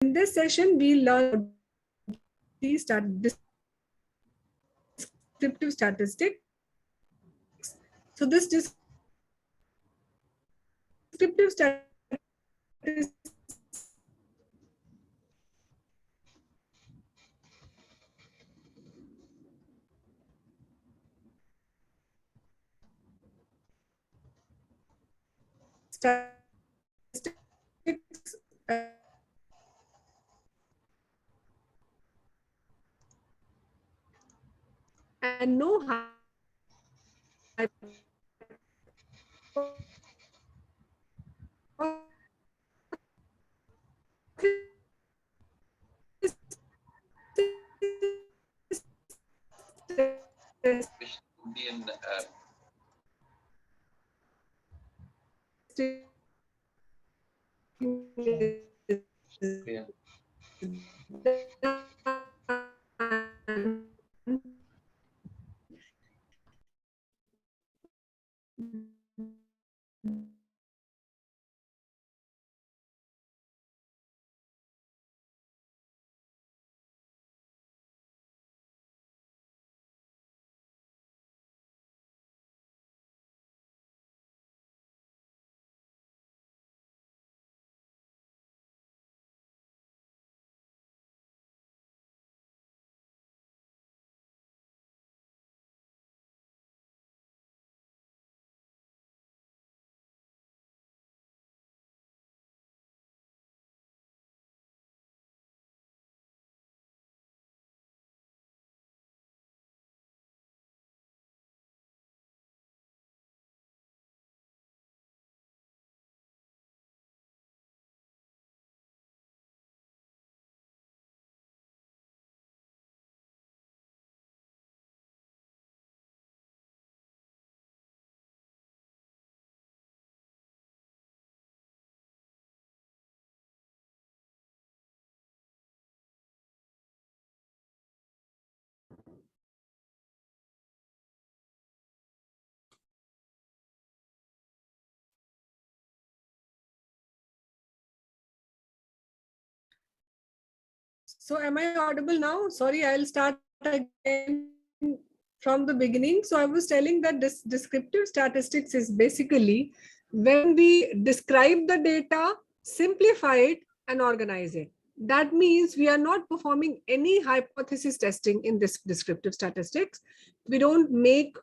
in this session, we learn the descriptive statistics. So this descriptive statistics and no Indian yeah. So am I audible now? Sorry, I'll start again from the beginning. So I was telling that this descriptive statistics is basically when we describe the data, simplify it and organize it. That means we are not performing any hypothesis testing in this descriptive statistics. We don't make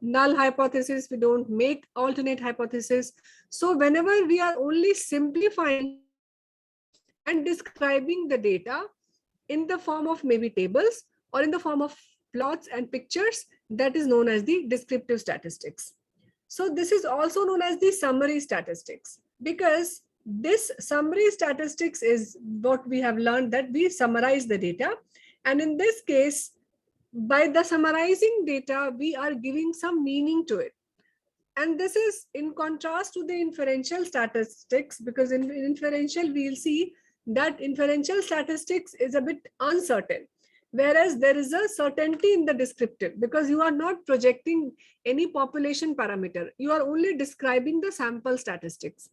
null hypothesis, we don't make alternate hypothesis. So whenever we are only simplifying and describing the data in the form of maybe tables or in the form of plots and pictures, that is known as the descriptive statistics. So this is also known as the summary statistics, because this summary statistics is what we have learned, that we summarize the data. And in this case, by the summarizing data, we are giving some meaning to it. And this is in contrast to the inferential statistics, because in inferential, we'll see that inferential statistics is a bit uncertain, whereas there is a certainty in the descriptive, because you are not projecting any population parameter. You are only describing the sample statistics.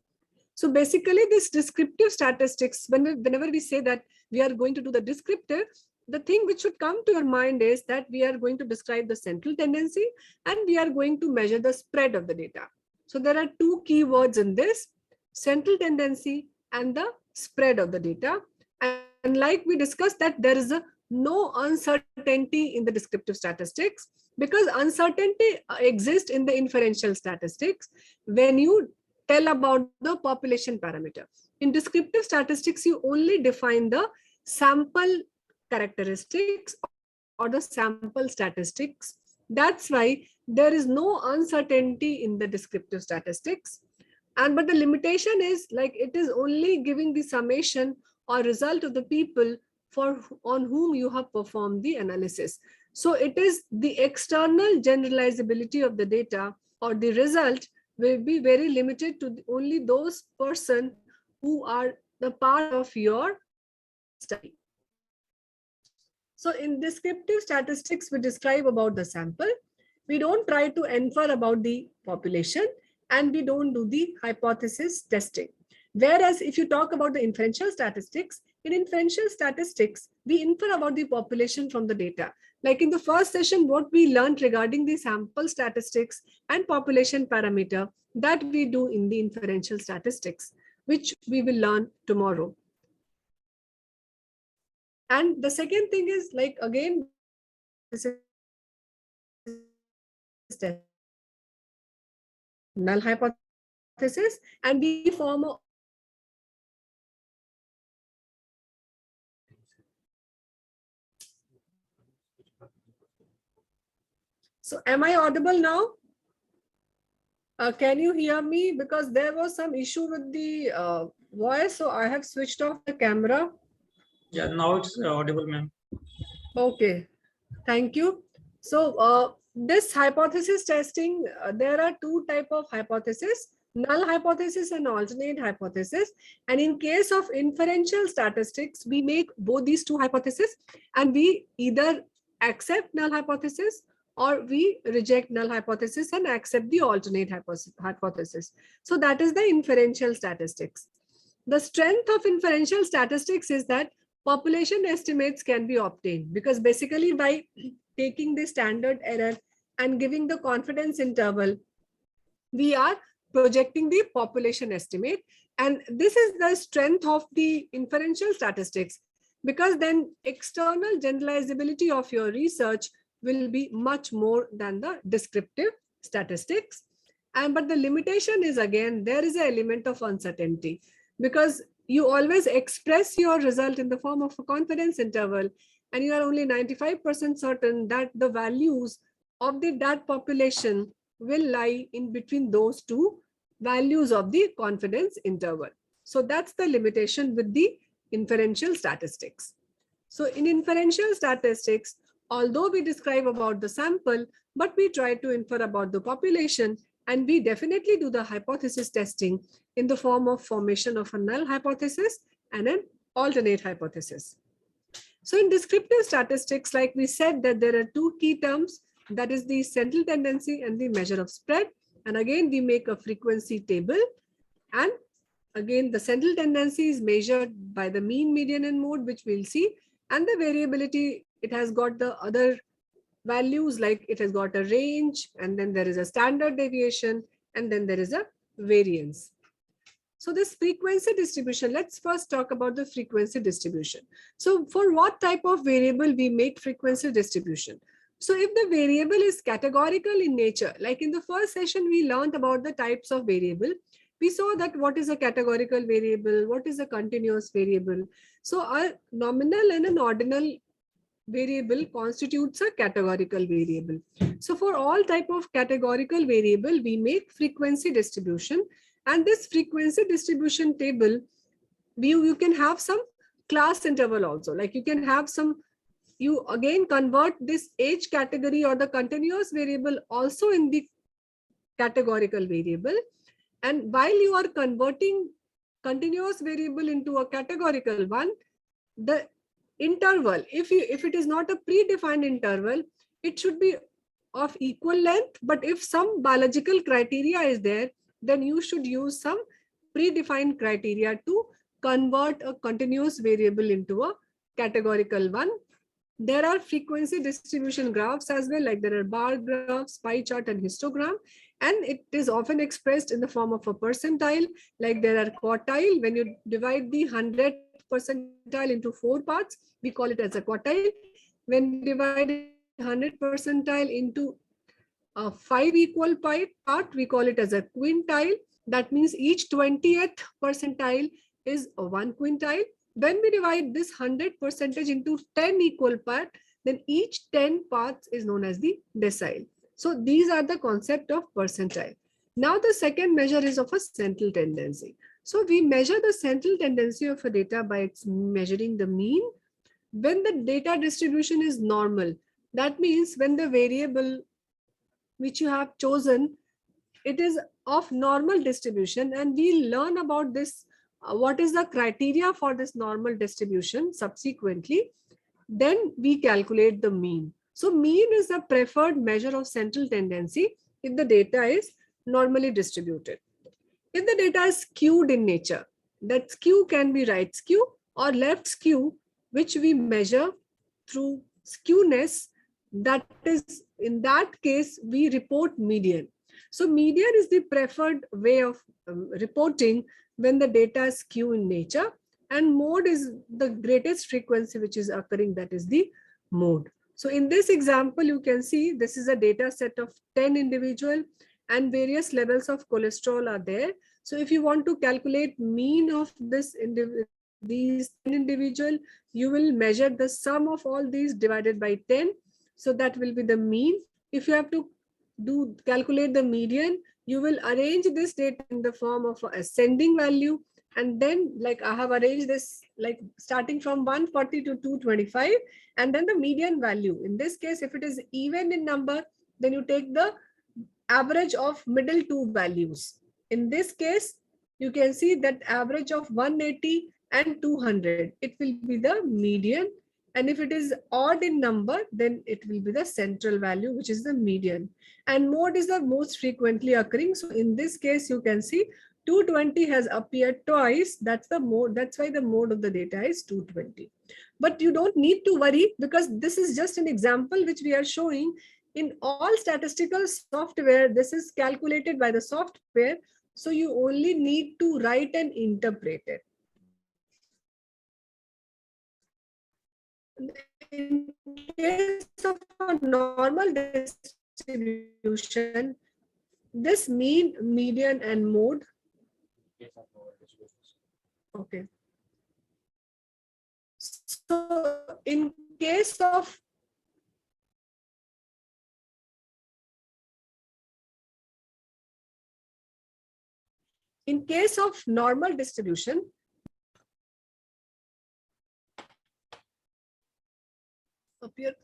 So basically this descriptive statistics, whenever we say that we are going to do the descriptive, the thing which should come to your mind is that we are going to describe the central tendency and we are going to measure the spread of the data. So there are two key words in this: central tendency and the spread of the data. And like we discussed, that there is a no uncertainty in the descriptive statistics, because uncertainty exists in the inferential statistics when you tell about the population parameter. In descriptive statistics, you only define the sample characteristics or the sample statistics. That's why there is no uncertainty in the descriptive statistics. But the limitation is, like, it is only giving the summation or result of the people on whom you have performed the analysis. So it is the external generalizability of the data, or the result will be very limited to only those person who are the part of your study. So in descriptive statistics, we describe about the sample. We don't try to infer about the population, and we don't do the hypothesis testing. Whereas if you talk about the inferential statistics, In inferential statistics, we infer about the population from the data. Like in the first session, what we learned regarding the sample statistics and population parameter, that we do in the inferential statistics, which we will learn tomorrow. And the second thing is, like, again, this is null hypothesis, and we form a So am I audible now? Can you hear me? Because there was some issue with the voice, so I have switched off the camera. Yeah, now it's audible, ma'am. Okay, thank you. So this hypothesis testing, there are two type of hypothesis, null hypothesis and alternate hypothesis. And in case of inferential statistics, we make both these two hypotheses, and we either accept null hypothesis or we reject null hypothesis and accept the alternate hypothesis. So that is the inferential statistics. The strength of inferential statistics is that population estimates can be obtained, because basically by taking the standard error and giving the confidence interval, we are projecting the population estimate. And this is the strength of the inferential statistics, because then external generalizability of your research will be much more than the descriptive statistics. But the limitation is, again, there is an element of uncertainty, because you always express your result in the form of a confidence interval, and you are only 95% certain that the values of that population will lie in between those two values of the confidence interval. So that's the limitation with the inferential statistics. So in inferential statistics, although we describe about the sample, but we try to infer about the population, and we definitely do the hypothesis testing in the form of formation of a null hypothesis and an alternate hypothesis. So in descriptive statistics, like we said, that there are two key terms, that is the central tendency and the measure of spread. And again, we make a frequency table. And again, the central tendency is measured by the mean, median, and mode, which we'll see. And the variability, it has got the other values, like it has got a range, and then there is a standard deviation, and then there is a variance. So this frequency distribution, let's first talk about the frequency distribution. So for what type of variable we make frequency distribution? So if the variable is categorical in nature, like in the first session, we learned about the types of variable. We saw that what is a categorical variable, what is a continuous variable. So a nominal and an ordinal variable constitutes a categorical variable. So for all type of categorical variable, we make frequency distribution. And this frequency distribution table, you can have some class interval also. Like you can have some, you again convert this age category or the continuous variable also in the categorical variable. And while you are converting continuous variable into a categorical one, the interval, if it is not a predefined interval, it should be of equal length. But if some biological criteria is there, then you should use some predefined criteria to convert a continuous variable into a categorical one. There are frequency distribution graphs as well, like there are bar graphs, pie chart, and histogram. And it is often expressed in the form of a percentile, like there are quartile. When you divide the 100th percentile into 4 parts, we call it as a quartile. When we divide 100 percentile into 5 equal part, we call it as a quintile. That means each 20th percentile is a 1 quintile. When we divide this 100 percentage into 10 equal parts, then each 10 parts is known as the decile. So these are the concept of percentile. Now the second measure is of a central tendency. So we measure the central tendency of a data by its measuring the mean. When the data distribution is normal, that means when the variable which you have chosen, it is of normal distribution, and we learn about this, what is the criteria for this normal distribution subsequently. Then we calculate the mean. So mean is the preferred measure of central tendency if the data is normally distributed. If the data is skewed in nature, that skew can be right skew or left skew, which we measure through skewness. That is, in that case, we report median. So median is the preferred way of reporting when the data is skew in nature, and mode is the greatest frequency which is occurring, that is the mode. So in this example, you can see this is a data set of 10 individual and various levels of cholesterol are there. So if you want to calculate mean of these 10 individual, you will measure the sum of all these divided by 10. So that will be the mean. If you have to calculate the median, you will arrange this data in the form of ascending value. And then, like I have arranged this, like starting from 140 to 225, and then the median value. In this case, if it is even in number, then you take the average of middle two values. In this case, you can see that average of 180 and 200, it will be the median. And if it is odd in number, then it will be the central value, which is the median. And mode is the most frequently occurring. So in this case, you can see 220 has appeared twice. That's the mode. That's why the mode of the data is 220. But you don't need to worry, because this is just an example which we are showing. In all statistical software, this is calculated by the software. So you only need to write and interpret it. In case of a normal distribution, this mean, median, and mode. Okay. So in case of normal distribution, appear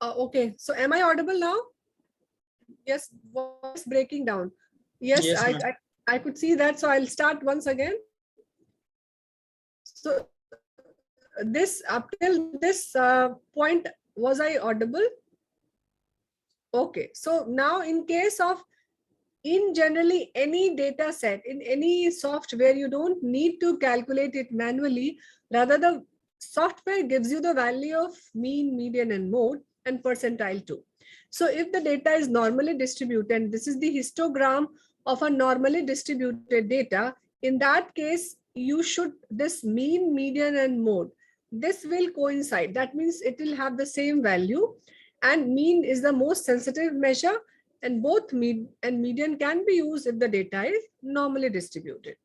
okay, so am I audible now? Yes, voice breaking down. Yes, Yes, I could see that, so I'll start once again. So this, up till this point, was I audible? Okay, so now in case of, in generally any data set, in any software, you don't need to calculate it manually. Rather, the software gives you the value of mean, median, and mode, and percentile too. So if the data is normally distributed, and this is the histogram of a normally distributed data, in that case, you should, this mean, median, and mode, this will coincide. That means it will have the same value, and mean is the most sensitive measure, and both mean and median can be used if the data is normally distributed.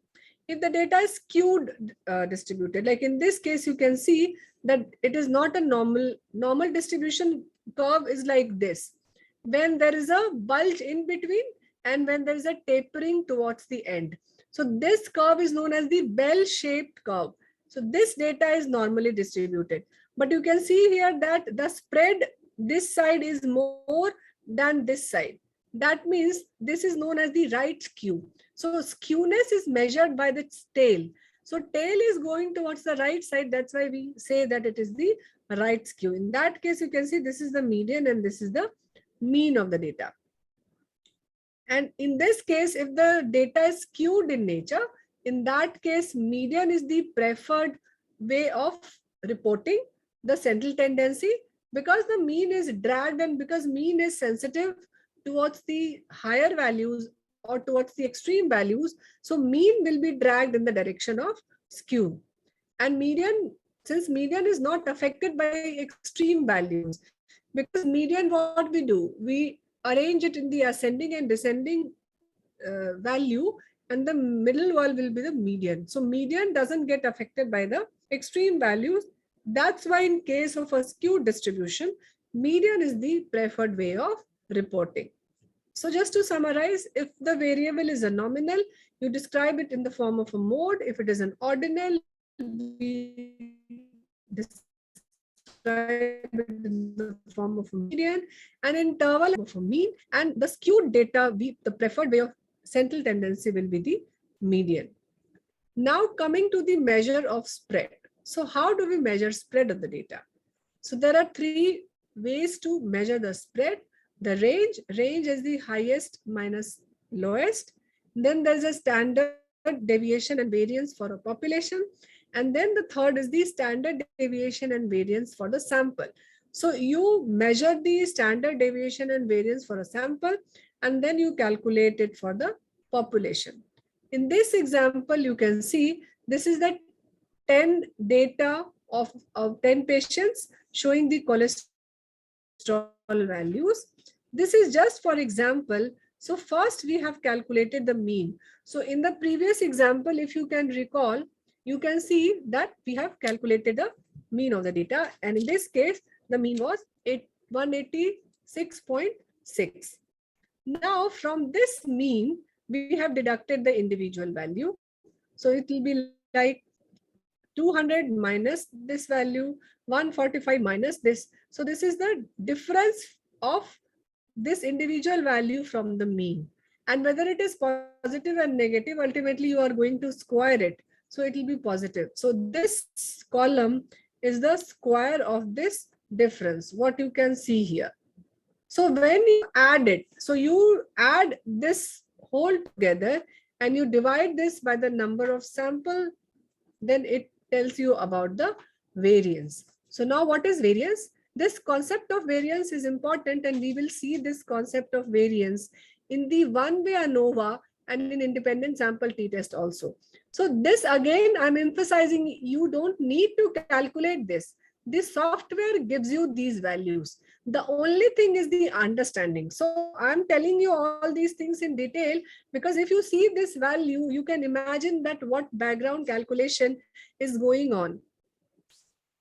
If the data is skewed distributed, like in this case, you can see that it is not a normal distribution. Curve is like this, when there is a bulge in between and when there is a tapering towards the end. So this curve is known as the bell-shaped curve. So this data is normally distributed, but you can see here that the spread this side is more than this side. That means this is known as the right skew. So skewness is measured by the tail. So tail is going towards the right side. That's why we say that it is the right skew. In that case, you can see this is the median and this is the mean of the data. And in this case, if the data is skewed in nature, in that case, median is the preferred way of reporting the central tendency, because the mean is dragged, and because mean is sensitive towards the higher values or towards the extreme values. So mean will be dragged in the direction of skew. And median, since median is not affected by extreme values, because median, what we do, we arrange it in the ascending and descending value, and the middle one will be the median. So median doesn't get affected by the extreme values. That's why in case of a skewed distribution, median is the preferred way of reporting. So just to summarize, if the variable is a nominal, you describe it in the form of a mode. If it is an ordinal, we describe it in the form of a median, and interval of a mean. And the skewed data, the preferred way of central tendency will be the median. Now coming to the measure of spread. So how do we measure spread of the data? So there are three ways to measure the spread. The range is the highest minus lowest. Then there's a standard deviation and variance for a population. And then the third is the standard deviation and variance for the sample. So you measure the standard deviation and variance for a sample, and then you calculate it for the population. In this example, you can see this is the 10 data of 10 patients showing the cholesterol values. This is just for example. So first we have calculated the mean. So in the previous example, if you can recall, you can see that we have calculated the mean of the data. And in this case, the mean was 186.6. Now from this mean, we have deducted the individual value. So it will be like 200 minus this value, 145 minus this. So this is the difference of this individual value from the mean. And whether it is positive and negative, ultimately you are going to square it. So it will be positive. So this column is the square of this difference, what you can see here. So when you add it, so you add this whole together and you divide this by the number of sample, then it tells you about the variance. So now what is variance? This concept of variance is important, and we will see this concept of variance in the one-way ANOVA and in independent sample t-test also. So this again, I'm emphasizing, you don't need to calculate this. This software gives you these values. The only thing is the understanding. So I'm telling you all these things in detail because if you see this value, you can imagine that what background calculation is going on.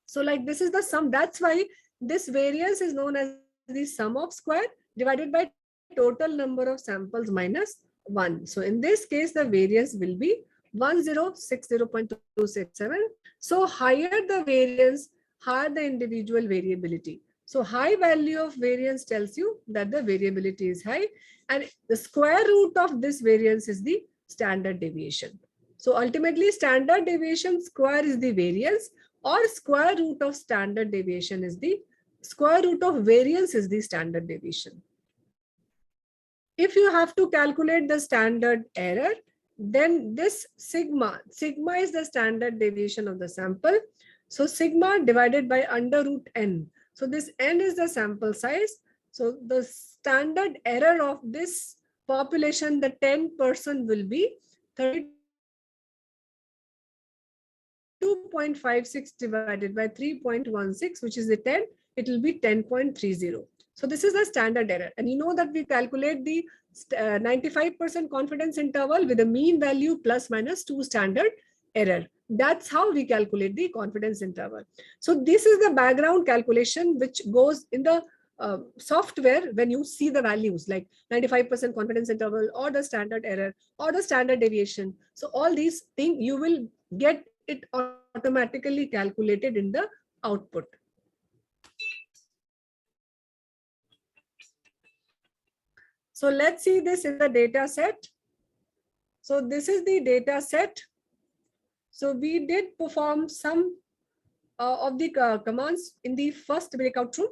So like this is the sum. That's why this variance is known as the sum of square divided by total number of samples minus 1. So in this case, the variance will be 1060.267. So higher the variance, higher the individual variability. So high value of variance tells you that the variability is high, and the square root of this variance is the standard deviation. So ultimately standard deviation square is the variance, or square root of standard deviation is the square root of variance is the standard deviation. If you have to calculate the standard error, then this sigma is the standard deviation of the sample. So sigma divided by under root n. So this n is the sample size. So the standard error of this population, the 10% will be 32.56 divided by 3.16, which is the 10, it will be 10.30. So this is the standard error. And you know that we calculate the 95% confidence interval with a mean value plus minus 2 standard error. That's how we calculate the confidence interval. So this is the background calculation which goes in the software when you see the values like 95% confidence interval or the standard error or the standard deviation. So all these things you will get it automatically calculated in the output. So let's see this in the data set. So this is the data set. So we did perform some of the commands in the first breakout room.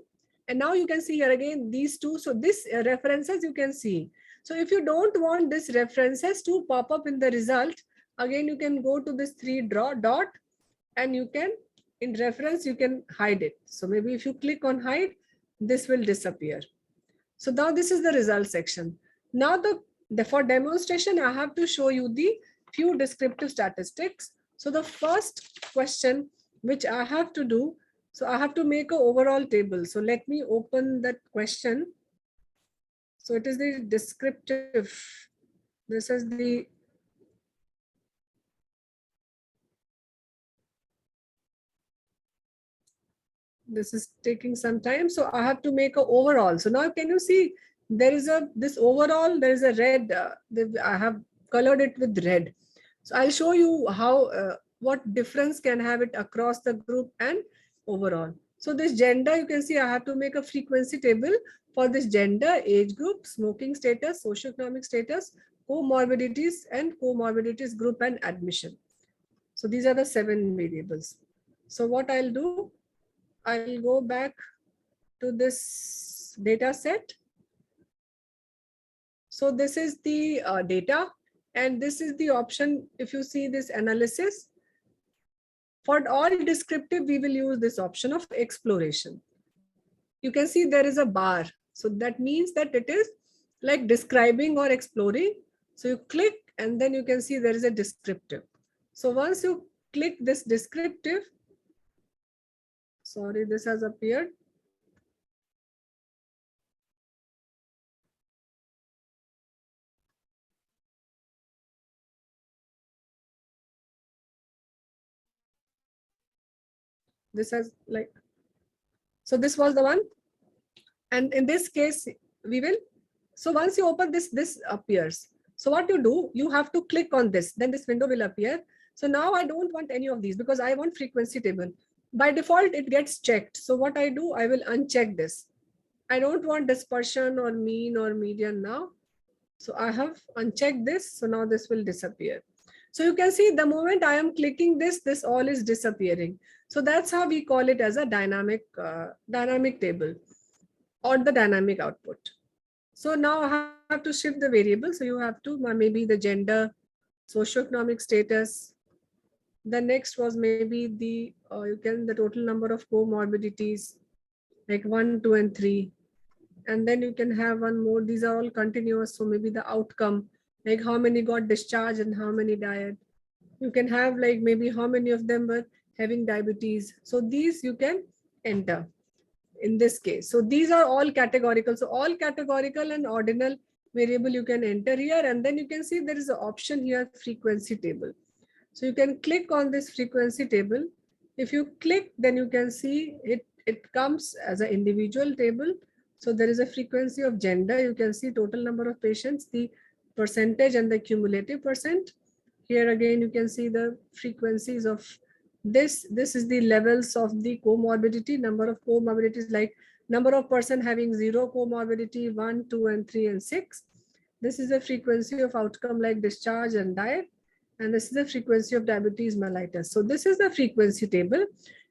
And now you can see here again these two. So this references you can see. So if you don't want this references to pop up in the result, again you can go to this 3 dot and you can, in reference, you can hide it. So maybe if you click on hide, this will disappear. So now this is the result section. Now for demonstration, I have to show you the few descriptive statistics. So the first question which I have to do, so I have to make an overall table. So let me open that question. So it is the descriptive. This is the this is taking some time. So I have to make an overall. So now can you see there is this overall, there is a red, I have colored it with red. So I'll show you how, what difference can have it across the group and overall. So this gender, you can see I have to make a frequency table for this gender, age group, smoking status, socioeconomic status, comorbidities and comorbidities group and admission. So these are the 7 variables. So what I'll do, I'll go back to this data set. So this is the data. And this is the option. If you see this analysis, for all descriptive, we will use this option of exploration. You can see there is a bar. So that means that it is like describing or exploring. So you click and then you can see there is a descriptive. So once you click this descriptive, sorry, this has appeared. This has like, so this was the one. And in this case, we will, so once you open this, this appears. So what you do, you have to click on this, then this window will appear. So now I don't want any of these because I want frequency table. By default, it gets checked. So what I do, I will uncheck this. I don't want dispersion or mean or median now. So I have unchecked this. So now this will disappear. So you can see the moment I am clicking this, this all is disappearing. So that's how we call it as a dynamic table or the dynamic output. So now I have to shift the variable. So you have to maybe the gender, socioeconomic status. The next was maybe the you can the total number of comorbidities, like 1, 2, and 3. And then you can have one more. These are all continuous. So maybe the outcome, like how many got discharged and how many died. You can have like maybe how many of them were having diabetes. So these you can enter in this case. So these are all categorical. So all categorical and ordinal variable you can enter here. And then you can see there is an option here, frequency table. So you can click on this frequency table. If you click, then you can see it comes as an individual table. So there is a frequency of gender. You can see total number of patients, the percentage and the cumulative percent. Here again, you can see the frequencies of this. This is the levels of the comorbidity, number of comorbidities, like number of person having 0 comorbidity, 1, 2, and 3, and 6. This is the frequency of outcome like discharge and diet. And this is the frequency of diabetes mellitus. So this is the frequency table.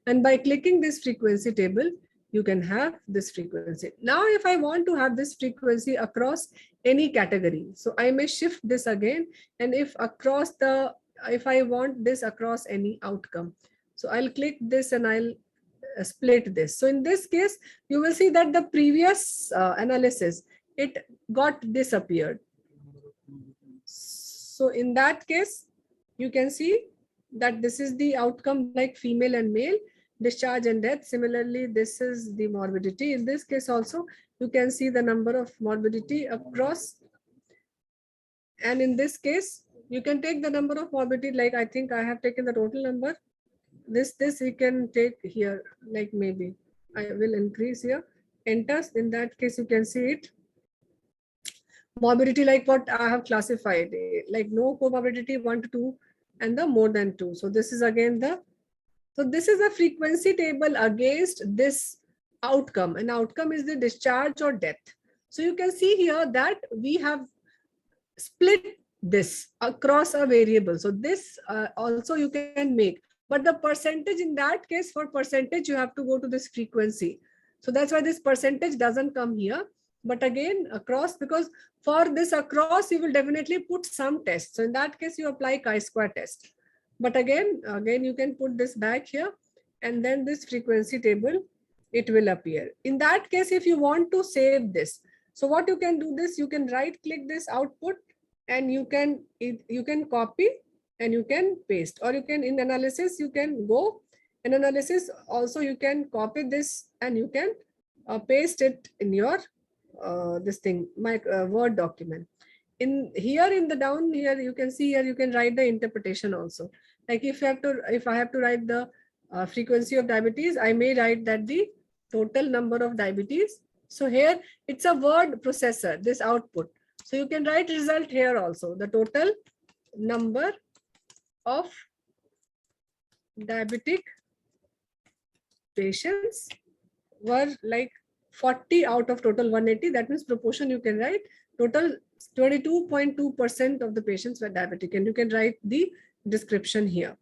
And by clicking this frequency table, you can have this frequency. Now, if I want to have this frequency across any category, so I may shift this again. And if I want this across any outcome, so I'll click this and I'll split this. So in this case, you will see that the previous analysis, it got disappeared. So in that case, you can see that this is the outcome like female and male, discharge and death. Similarly, this is the morbidity. In this case also, you can see the number of morbidity across. And in this case, you can take the number of morbidity, like I think I have taken the total number. This you can take here, like maybe I will increase here. Enter. In that case, you can see it. Morbidity, like what I have classified, like no comorbidity 1 to 2 and the more than 2. So this is again so this is a frequency table against this outcome, and outcome is the discharge or death. So you can see here that we have split this across a variable. So this also you can make, but the percentage in that case, for percentage, you have to go to this frequency. So that's why this percentage doesn't come here. But again, across, because for this across, you will definitely put some test. So in that case, you apply chi-square test. But again, you can put this back here, and then this frequency table, it will appear. In that case, if you want to save this, so what you can do this, you can right click this output, and you can copy and you can paste, or you can in analysis, you can go in analysis also, you can copy this and you can paste it in your this thing, my Word document. In here in the down here, you can see here, you can write the interpretation also. Like if I have to write the frequency of diabetes, I may write that the total number of diabetes. So here it's a word processor, this output. So you can write result here also, the total number of diabetic patients were like 40 out of total 180. That means proportion you can write total 22.2% of the patients were diabetic, and you can write the description here.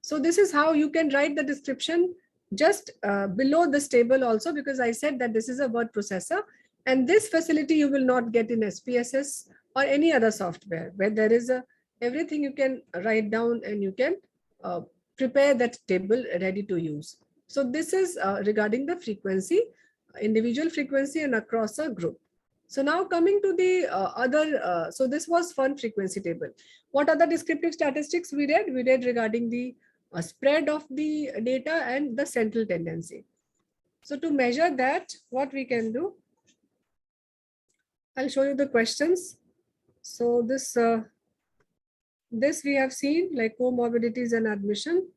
So this is how you can write the description just below this table also, because I said that this is a word processor, and this facility you will not get in SPSS or any other software where there is everything you can write down and you can prepare that table ready to use. So this is regarding the frequency, individual frequency and across a group. So now coming to the other, so this was fun frequency table. What other descriptive statistics we read? We read regarding the spread of the data and the central tendency. So to measure that, what we can do, I'll show you the questions. So this we have seen like comorbidities and admission.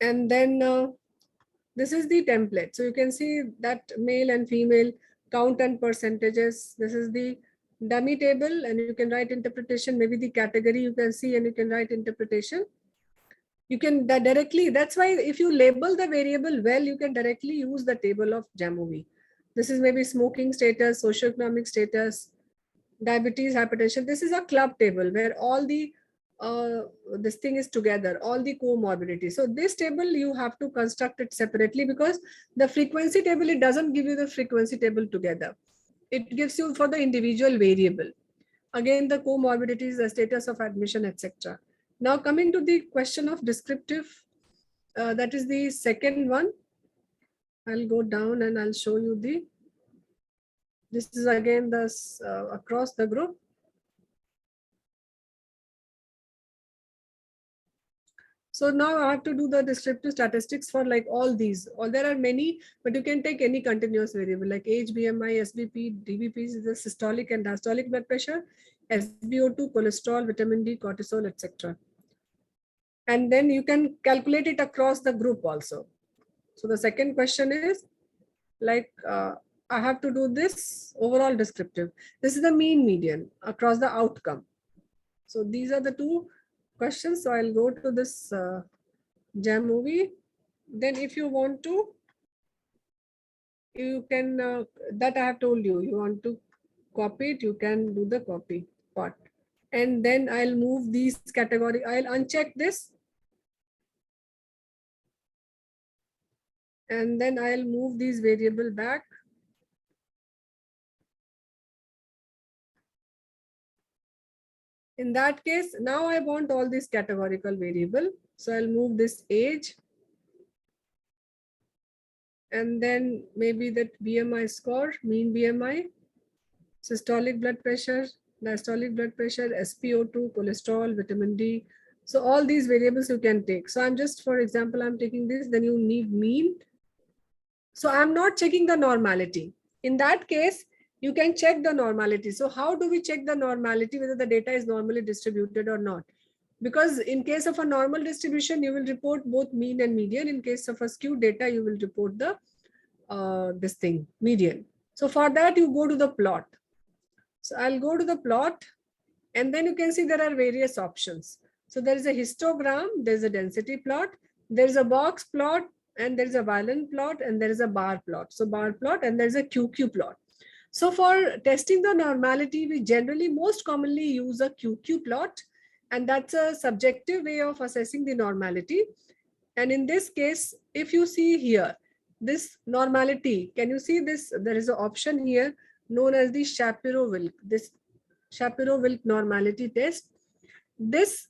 And then this is the template. So you can see that male and female count and percentages. This is the dummy table and you can write interpretation, maybe the category you can see and you can write interpretation. You can directly, that's why if you label the variable well, you can directly use the table of JAMOVI. This is maybe smoking status, socioeconomic status, diabetes, hypertension. This is a club table where all the this thing is together, all the comorbidities. So this table you have to construct it separately because the frequency table, it doesn't give you the frequency table together. It gives you for the individual variable. Again, the comorbidities, the status of admission, etc. Now coming to the question of descriptive, that is the second one. I'll go down and I'll show you this is again this across the group. So now I have to do the descriptive statistics for like all these, or there are many, but you can take any continuous variable like age, BMI, SBP, DBP, the systolic and diastolic blood pressure, SBO2, cholesterol, vitamin D, cortisol, etc. And then you can calculate it across the group also. So the second question is like, I have to do this overall descriptive. This is the mean median across the outcome. So these are the two questions. So I'll go to this JAMOVI. Then if you want to, you can, that I have told you, you want to copy it, you can do the copy part. And then I'll move these category, I'll uncheck this. And then I'll move these variable back. In that case, now I want all these categorical variable. So I'll move this age. And then maybe that BMI score, mean BMI, systolic blood pressure, diastolic blood pressure, SpO2, cholesterol, vitamin D. So all these variables you can take. So I'm just, for example, I'm taking this, then you need mean. So I'm not checking the normality. In that case, you can check the normality. So how do we check the normality, whether the data is normally distributed or not? Because in case of a normal distribution, you will report both mean and median. In case of a skewed data, you will report the this thing, median. So for that, you go to the plot. So I'll go to the plot and then you can see there are various options. So there is a histogram, there's a density plot, there's a box plot, and there's a violin plot, and there is a bar plot. So bar plot and there's a QQ plot. So for testing the normality, we generally most commonly use a QQ plot, and that's a subjective way of assessing the normality. And in this case, if you see here, this normality, can you see this? There is an option here known as the Shapiro-Wilk, this Shapiro-Wilk normality test. This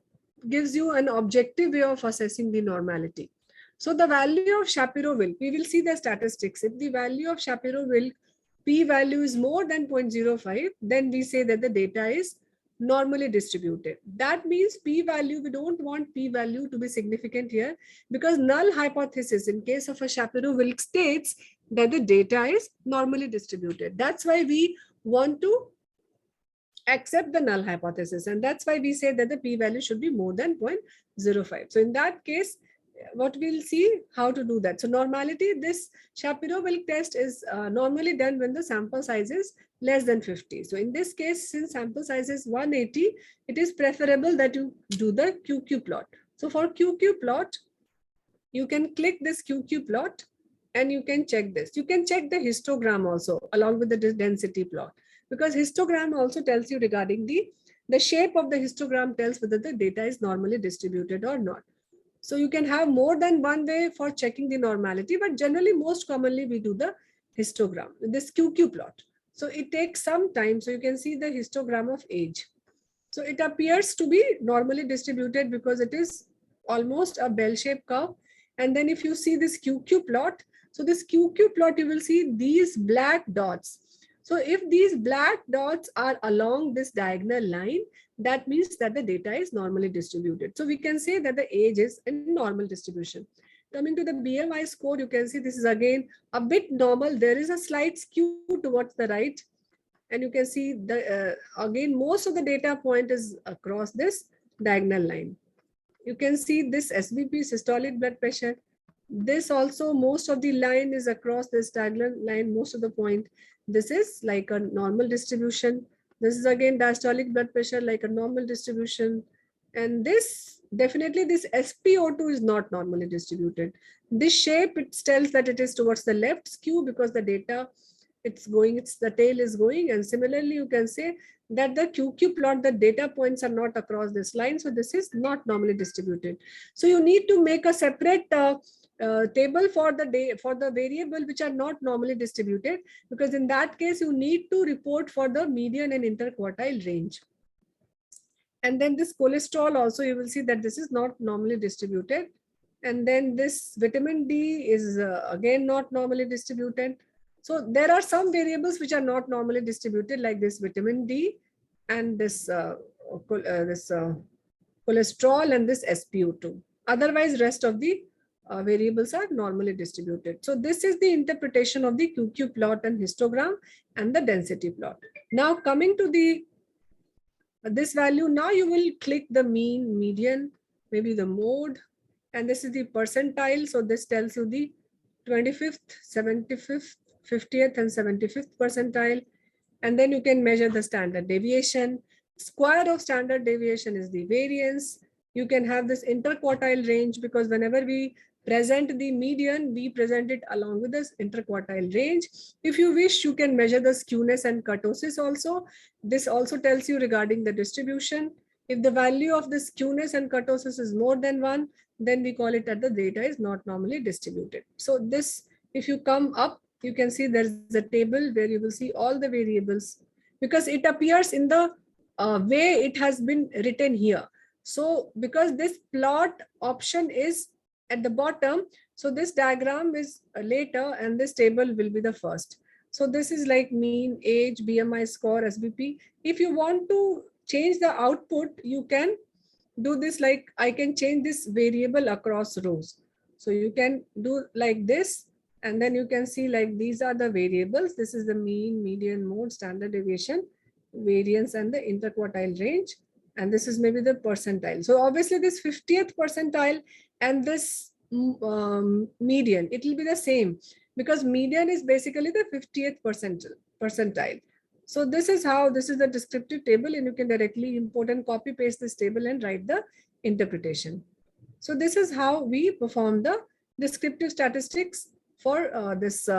gives you an objective way of assessing the normality. So the value of Shapiro-Wilk, we will see the statistics. If the value of Shapiro-Wilk p-value is more than 0.05, then we say that the data is normally distributed. That means p-value, we don't want p-value to be significant here because null hypothesis in case of a Shapiro-Wilk states that the data is normally distributed. That's why we want to accept the null hypothesis, and that's why we say that the p-value should be more than 0.05. So in that case, what we'll see how to do that. So normality, this Shapiro-Wilk test is normally done when the sample size is less than 50. So in this case, since sample size is 180, it is preferable that you do the QQ plot. So for QQ plot, you can click this QQ plot and you can check this. You can check the histogram also along with the density plot, because histogram also tells you regarding the shape of the histogram tells whether the data is normally distributed or not. So you can have more than one way for checking the normality, but generally most commonly we do the histogram, this QQ plot. So it takes some time. So you can see the histogram of age. So it appears to be normally distributed because it is almost a bell-shaped curve. And then if you see this QQ plot, so this QQ plot, you will see these black dots. So if these black dots are along this diagonal line, that means that the data is normally distributed. So we can say that the age is in normal distribution. Coming to the BMI score, you can see this is again a bit normal. There is a slight skew towards the right. And you can see the again, most of the data point is across this diagonal line. You can see this SBP, systolic blood pressure. This also, most of the line is across this diagonal line, most of the point. This is like a normal distribution. This is again diastolic blood pressure, like a normal distribution. And this, definitely this SpO2 is not normally distributed. This shape, it tells that it is towards the left skew because the data, it's going, it's the tail is going. And similarly, you can say that the QQ plot, the data points are not across this line. So this is not normally distributed. So you need to make a separate table for the variable which are not normally distributed, because in that case you need to report for the median and interquartile range. And then this cholesterol also, you will see that this is not normally distributed. And then this vitamin D is again not normally distributed. So there are some variables which are not normally distributed, like this vitamin D and this cholesterol and this SpO2. Otherwise, rest of the variables are normally distributed. So this is the interpretation of the QQ plot and histogram and the density plot. Now coming to the this value, now you will click the mean, median, maybe the mode, and this is the percentile. So this tells you the 25th, 75th, 50th and 75th percentile. And then you can measure the standard deviation. Square of standard deviation is the variance. You can have this interquartile range, because whenever we present the median, we present it along with this interquartile range. If you wish, you can measure the skewness and kurtosis also. This also tells you regarding the distribution. If the value of the skewness and kurtosis is more than 1, then we call it that the data is not normally distributed. So this, if you come up, you can see there's a table where you will see all the variables, because it appears in the way it has been written here. So because this plot option is at the bottom, so this diagram is later and this table will be the first. So this is like mean, age, BMI score, SBP. If you want to change the output, you can do this, like I can change this variable across rows. So you can do like this, and then you can see like these are the variables. This is the mean, median, mode, standard deviation, variance and the interquartile range. And this is maybe the percentile. So obviously this 50th percentile and this median, it will be the same, because median is basically the 50th percentile. So this is how, this is the descriptive table, and you can directly import and copy paste this table and write the interpretation. So this is how we perform the descriptive statistics for this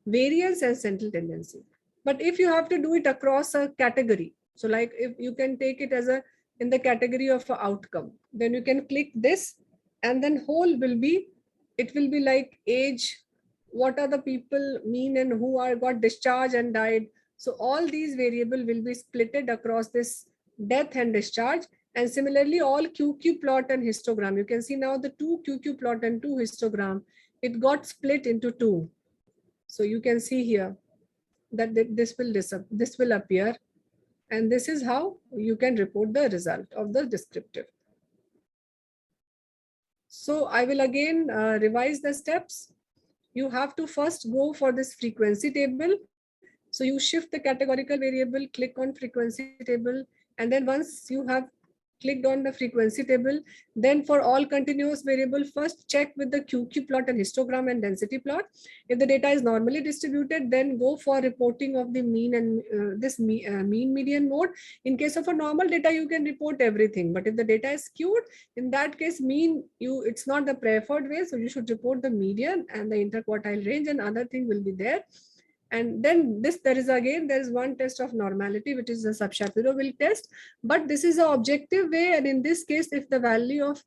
variance and central tendency. But if you have to do it across a category, so like if you can take it as a in the category of outcome, then you can click this, and then whole will be, it will be like age, what are the people mean and who are got discharged and died. So all these variable will be splitted across this death and discharge. And similarly, all QQ plot and histogram, you can see now the 2 QQ plot and 2 histogram, it got split into 2. So you can see here that this will appear. And this is how you can report the result of the descriptive. So I will again revise the steps. You have to first go for this frequency table. So you shift the categorical variable, click on frequency table. And then once you have clicked on the frequency table, then for all continuous variable, first check with the QQ plot and histogram and density plot. If the data is normally distributed, then go for reporting of the mean and mean, median, mode. In case of a normal data, you can report everything. But if the data is skewed, in that case, mean, it's not the preferred way. So you should report the median and the interquartile range, and other thing will be there. And then there is one test of normality, which is the Shapiro-Wilk test, but this is an objective way. And in this case, if the value of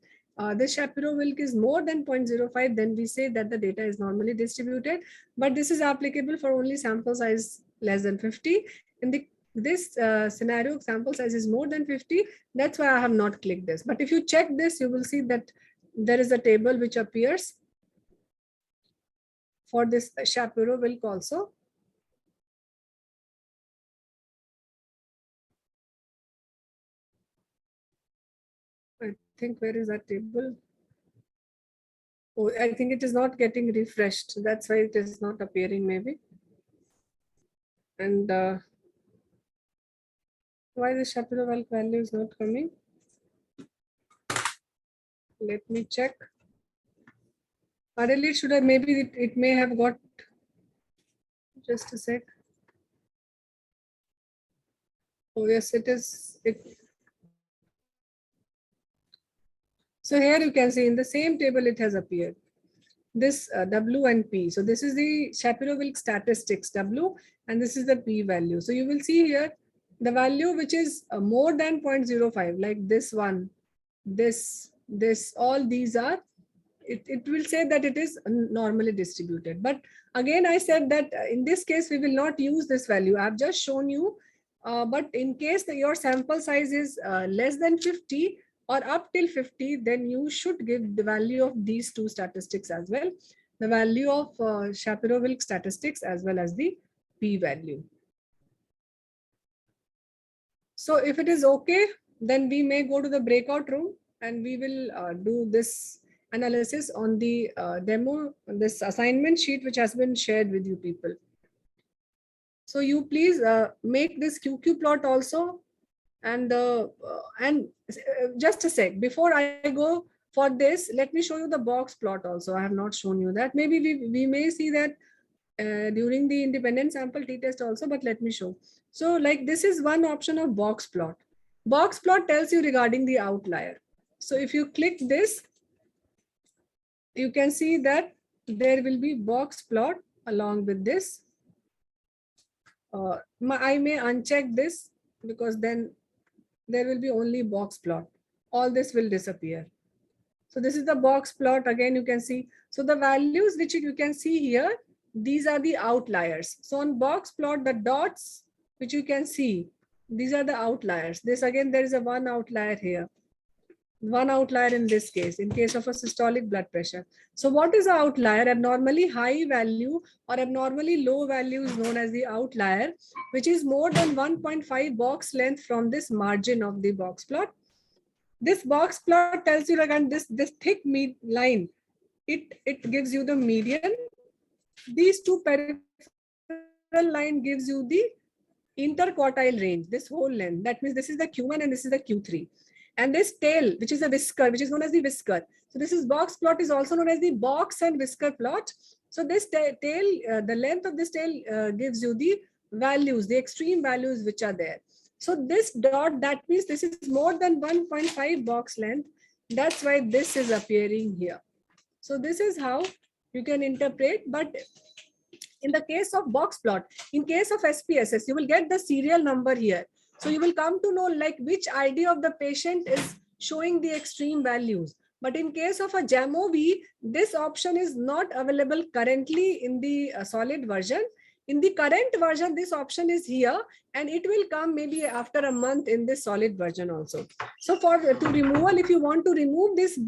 this Shapiro-Wilk is more than 0.05, then we say that the data is normally distributed. But this is applicable for only sample size less than 50. In this scenario, sample size is more than 50. That's why I have not clicked this. But if you check this, you will see that there is a table which appears for this Shapiro-Wilk also. I think, where is that table? Oh, I think it is not getting refreshed. That's why it is not appearing maybe. And why the Shapiro-Wilk value is not coming? Let me check. Really, should I, maybe it may have got, just a sec. Oh yes, it is. So here you can see in the same table it has appeared. This W and P. So this is the Shapiro-Wilk statistics W, and this is the P value. So you will see here the value which is more than 0.05, like this one, this, all these are, it will say that it is normally distributed. But again, I said that in this case, we will not use this value. I've just shown you, but in case that your sample size is less than 50 or up till 50, then you should give the value of these two statistics as well, the value of Shapiro-Wilk statistics as well as the P value. So if it is okay, then we may go to the breakout room and we will do this analysis on the demo, this assignment sheet which has been shared with you people. So you please make this QQ plot also, and just a sec, before I go for this, let me show you the box plot also. I have not shown you that. Maybe we may see that during the independent sample t-test also, but let me show. So like this is one option of box plot. Box plot tells you regarding the outlier. So if you click this, you can see that there will be box plot along with this. I may uncheck this because then there will be only box plot. All this will disappear. So this is the box plot. Again, you can see. So the values which you can see here, these are the outliers. So on box plot, the dots which you can see, these are the outliers. This again, there is a one outlier here. One outlier in this case, in case of a systolic blood pressure. So what is the outlier? Abnormally high value or abnormally low value is known as the outlier, which is more than 1.5 box length from this margin of the box plot. This box plot tells you, again, this thick line, it gives you the median. These two peripheral line gives you the interquartile range, this whole length. That means this is the Q1 and this is the Q3. And this tail, which is a whisker, which is known as the whisker. So this is box plot, is also known as the box and whisker plot. So this tail, the length of this tail gives you the values, the extreme values which are there. So this dot, that means this is more than 1.5 box length. That's why this is appearing here. So this is how you can interpret. But in the case of box plot, in case of SPSS, you will get the serial number here. So you will come to know like which ID of the patient is showing the extreme values. But in case of a JAMOVI, this option is not available currently in the solid version. In the current version, this option is here, and it will come maybe after a month in this solid version also. So to removal, if you want to remove this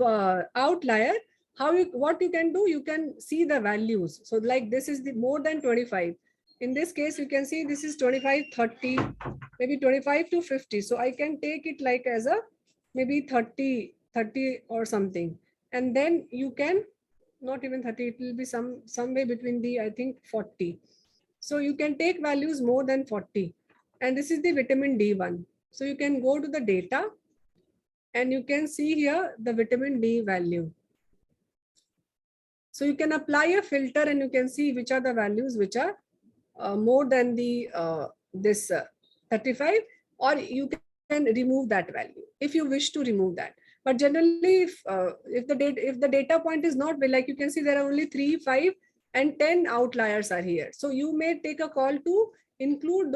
outlier, what you can do, you can see the values. So like this is the more than 25. In this case, you can see this is 25, 30, maybe 25 to 50. So I can take it like as a maybe 30 or something. And then you can, not even 30, it will be somewhere between the, I think 40. So you can take values more than 40. And this is the vitamin D one. So you can go to the data and you can see here the vitamin D value. So you can apply a filter and you can see which are the values which are more than the this 35, or you can remove that value if you wish to remove that. But generally, if the data point is not, like you can see there are only 3, 5, and 10 outliers are here. So you may take a call to include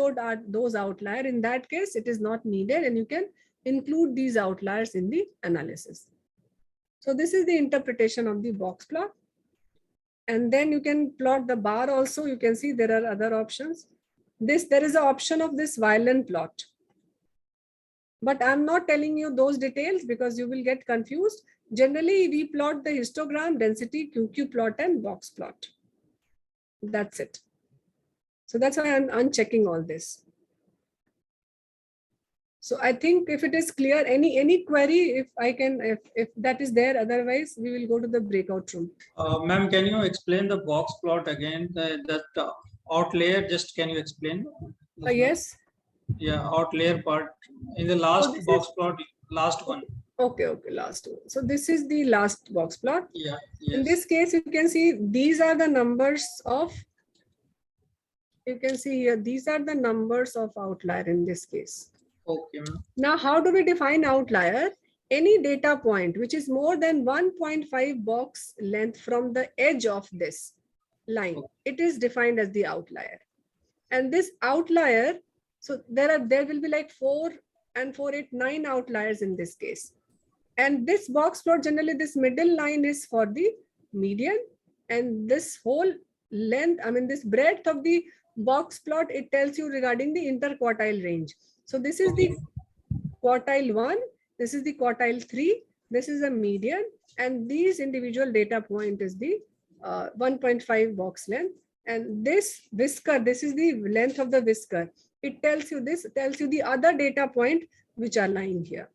those outliers. In that case, it is not needed, and you can include these outliers in the analysis. So this is the interpretation of the box plot. And then you can plot the bar also. You can see there are other options. There is an option of this violin plot. But I'm not telling you those details because you will get confused. Generally, we plot the histogram, density, QQ plot, and box plot. That's it. So that's why I'm unchecking all this. So I think if it is clear, any query, if I can, if that is there, otherwise we will go to the breakout room. Ma'am, can you explain the box plot again? That outlier, just can you explain? Yes. Yeah, outlier part in the last box plot, last one. Okay, last one. So this is the last box plot. Yeah. In this case, you can see these are the numbers of, you can see here, these are the numbers of outlier in this case. Okay, ma'am. Now, how do we define outlier? Any data point which is more than 1.5 box length from the edge of this line, it is defined as the outlier. And this outlier, so there will be like 4 and 4, 8, 9 outliers in this case. And this box plot, generally this middle line is for the median, and this whole length, I mean this breadth of the box plot, it tells you regarding the interquartile range. So this is the quartile 1, this is the quartile 3, this is a median, and these individual data point is the 1.5 box length. And this whisker, this is the length of the whisker. It tells you this, tells you the other data point which are lying here.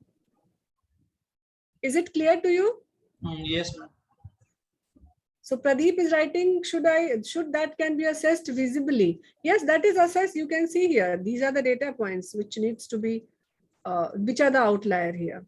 Is it clear to you? Yes, ma'am. So Pradeep is writing, should that can be assessed visibly? Yes, that is assessed. You can see here. These are the data points which needs to be, which are the outlier here.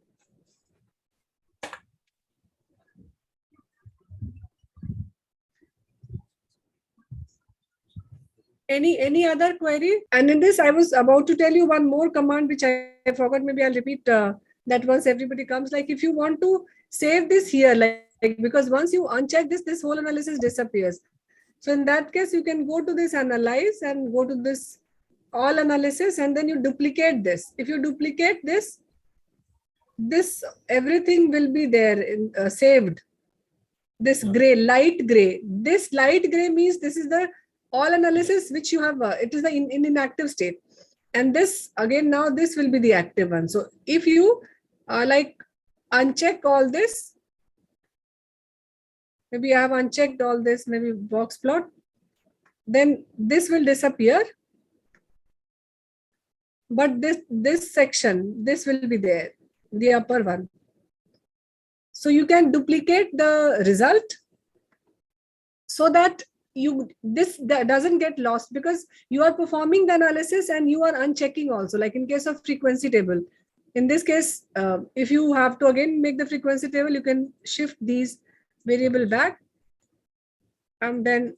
Any other query? And in this, I was about to tell you one more command which I forgot. Maybe I'll repeat that once everybody comes. Like if you want to save this here, like because once you uncheck this whole analysis disappears. So in that case, you can go to this analyze and go to this all analysis, and then you duplicate this. If you duplicate this everything will be there in, saved. This gray, light gray. This light gray means this is the all analysis which you have, it is the in inactive state. And this again, now this will be the active one. So if you like uncheck all this, maybe I have unchecked all this, maybe box plot, then this will disappear. But this section, this will be there, the upper one. So you can duplicate the result so that this doesn't get lost, because you are performing the analysis and you are unchecking also, like in case of frequency table. In this case, if you have to again make the frequency table, you can shift these variable back, and then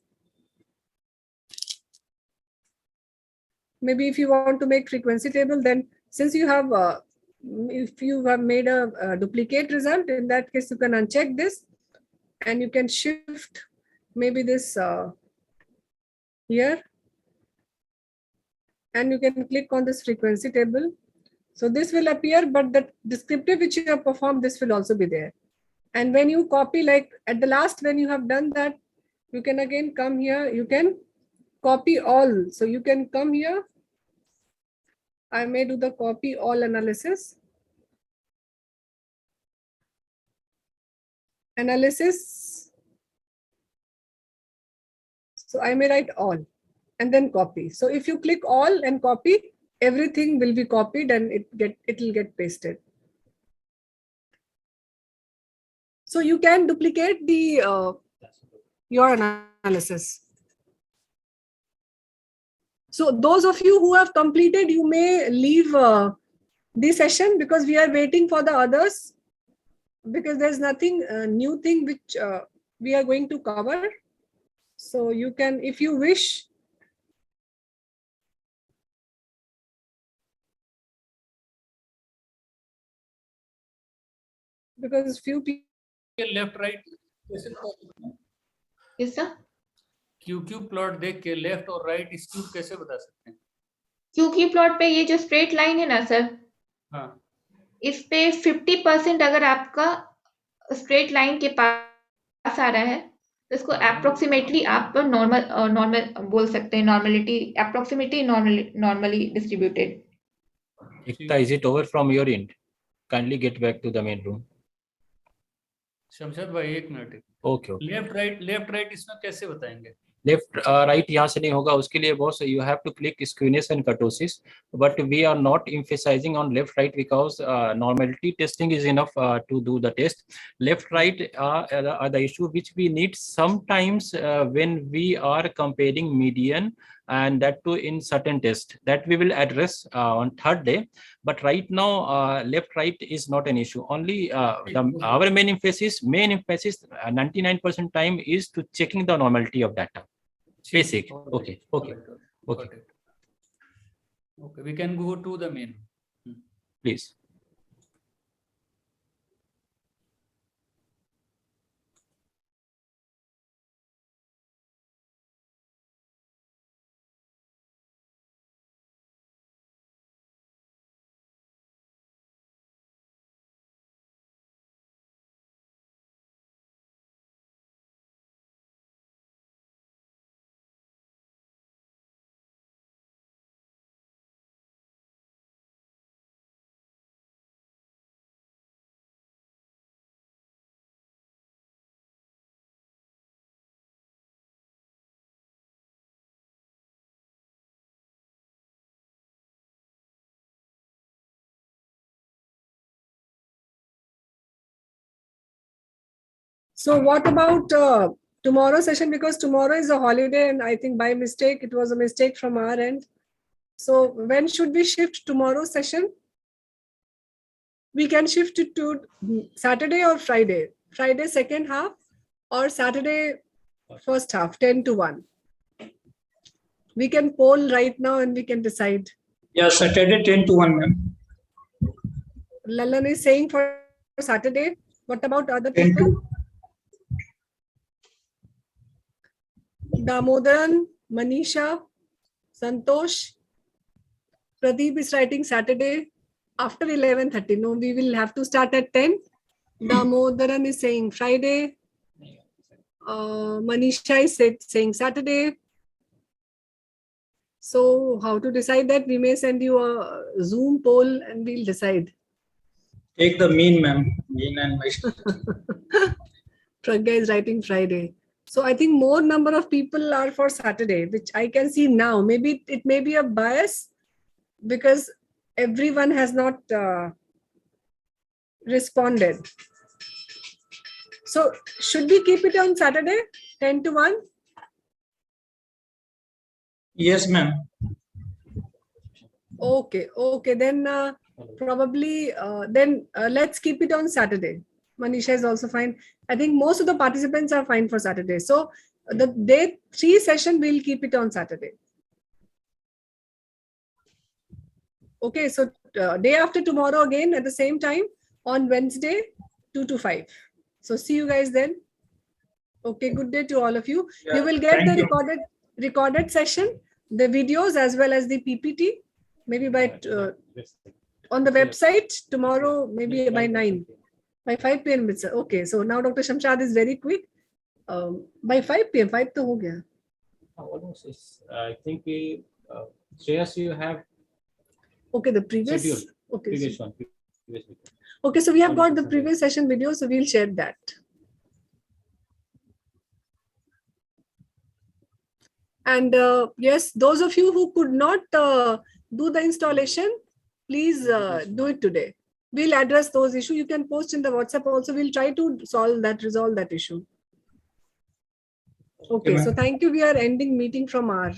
maybe if you want to make frequency table, then since you have if you have made a duplicate result, in that case you can uncheck this and you can shift maybe this here, and you can click on this frequency table. So this will appear, but the descriptive which you have performed, this will also be there. And when you copy, like at the last, when you have done that, you can again come here, you can copy all. So you can come here. I may do the copy all analysis. So I may write all and then copy. So if you click all and copy, everything will be copied and it will get pasted. So you can duplicate the your analysis. So those of you who have completed, you may leave the session, because we are waiting for the others, because there's nothing new thing which we are going to cover. So you can, if you wish, because few people left right कैसे Yes, sir. Q plot देख के left और right skew कैसे बता सकते हैं? क्यूकी plot पे ये जो स्ट्रेट लाइन है ना सर, हाँ, इस पे 50% अगर आपका स्ट्रेट लाइन के पास आ रहा है, तो इसको अप्रोक्सीमेटली आप नॉर्मल बोल सकते हैं, normally distributed. Ekta, is it over from your end? Kindly get back to the main room. Shamshad भाई एक minute, Okay, okay. Left right इसमें कैसे बताएंगे? लेफ्ट राइट यहाँ से नहीं होगा, उसके लिए boss you have to click skewness and kurtosis, but we are not emphasizing on left right because normality testing is enough to do the test. Left right are the issue which we need sometimes when we are comparing median, and that too in certain test that we will address on third day. But right now left right is not an issue. Only our main emphasis 99% time is to checking the normality of data. Basic. Okay. Okay, we can go to the main. Please. So what about tomorrow session? Because tomorrow is a holiday and I think by mistake, it was a mistake from our end. So when should we shift tomorrow's session? We can shift it to Saturday or Friday. Friday second half or Saturday first half, 10 to 1. We can poll right now and we can decide. Yeah, Saturday 10 to 1, ma'am. Lalan is saying for Saturday. What about other 10 people? to. Damodaran, Manisha, Santosh. Pradeep is writing Saturday after 11:30. No, we will have to start at 10. Damodaran is saying Friday. Manisha is saying Saturday. So how to decide that? We may send you a Zoom poll and we'll decide. Take the mean, ma'am. Mean and Pragya is writing Friday. So I think more number of people are for Saturday, which I can see now. Maybe it may be a bias because everyone has not responded. So should we keep it on Saturday, 10 to 1? Yes, ma'am. Okay, then probably let's keep it on Saturday. Manisha is also fine. I think most of the participants are fine for Saturday. So the day 3 session, we'll keep it on Saturday. Okay, so day after tomorrow again at the same time on Wednesday, 2 to 5. So see you guys then. Okay, good day to all of you. Yeah, You will get thank the you. recorded session, the videos as well as the PPT, maybe by on the website tomorrow, maybe by 9, by 5 p.m. Okay, so now Dr. Shamshad is very quick. By 5 p.m. 5 to ho gaya. Almost. I think we. Shreyas, you have. Okay, the previous. Schedule. Okay. Previous one. Previous one. Okay, so we have got the previous session video, so we'll share that. And yes, those of you who could not do the installation, please do it today. We'll address those issues. You can post in the WhatsApp also. We'll try to resolve that issue. Okay, so thank you. We are ending meeting from our